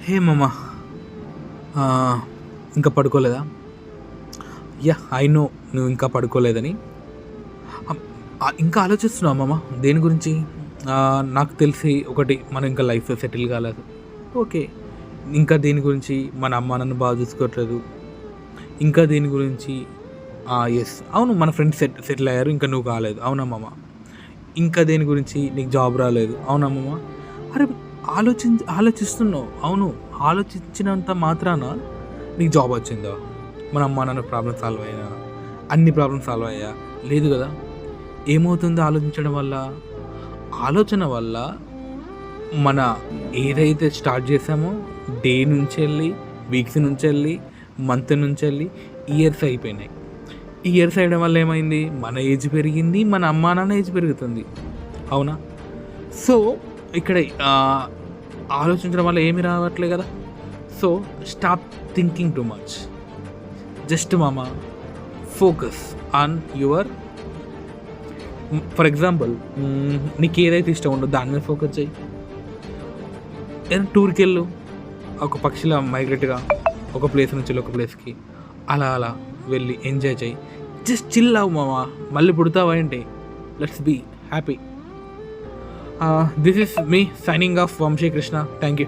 హే మామ, ఇంకా పడుకోలేదా? ఐ నో నువ్వు ఇంకా పడుకోలేదని. ఇంకా ఆలోచిస్తున్నావు మామ దేని గురించి? నాకు తెలిసి ఒకటి, మనం ఇంకా లైఫ్‌లో సెటిల్ కాలేదు. ఓకే. ఇంకా దేని గురించి? మన అమ్మ నన్ను బాగా చూసుకోవట్లేదు. ఇంకా దేని గురించి? యెస్. అవును, మన ఫ్రెండ్స్ సెటిల్ అయ్యారు. ఇంకా నువ్వు కాలేదు. అవునా మామ? ఇంకా దేని గురించి? నీకు జాబ్ రాలేదు. అవునా మామ? అరే, ఆలోచిస్తున్నావు. అవును, ఆలోచించినంత మాత్రాన నీకు జాబ్ వచ్చిందా? మన అమ్మ నాన్న ప్రాబ్లమ్ సాల్వ్ అయ్యాయా? అన్ని ప్రాబ్లమ్స్ సాల్వ్ అయ్యాయా? లేదు కదా! ఏమవుతుంది ఆలోచించడం వల్ల? ఆలోచన వల్ల మన ఏదైతే స్టార్ట్ చేసామో డే నుంచెళ్ళి, వీక్స్ నుంచెళ్ళి, మంత్ నుంచెళ్ళి ఇయర్స్ అయిపోయినాయి. ఇయర్స్ అయ్యడం వల్ల ఏమైంది? మన ఏజ్ పెరిగింది. మన అమ్మా నాన్న ఏజ్ పెరుగుతుంది. అవునా? సో, ఇక్కడ ఆలోచించడం వల్ల ఏమి రావట్లే కదా! So, stop thinking too much. Just మామ, focus on your for example, నీకు ఏదైతే ఇష్టం ఉండదో దాని మీద ఫోకస్ చేయి. ఏదైనా టూర్‌కి వెళ్ళు. ఒక పక్షిలా మైగ్రేట్‌గా ఒక ప్లేస్ నుంచి ఒక ప్లేస్‌కి అలా అలా వెళ్ళి ఎంజాయ్ చేయి. జస్ట్ చిల్ అవ్వు మామ. మళ్ళీ పుడతావా ఏంటి? Let's be happy. This is me signing off Vamshi Krishna. Thank you.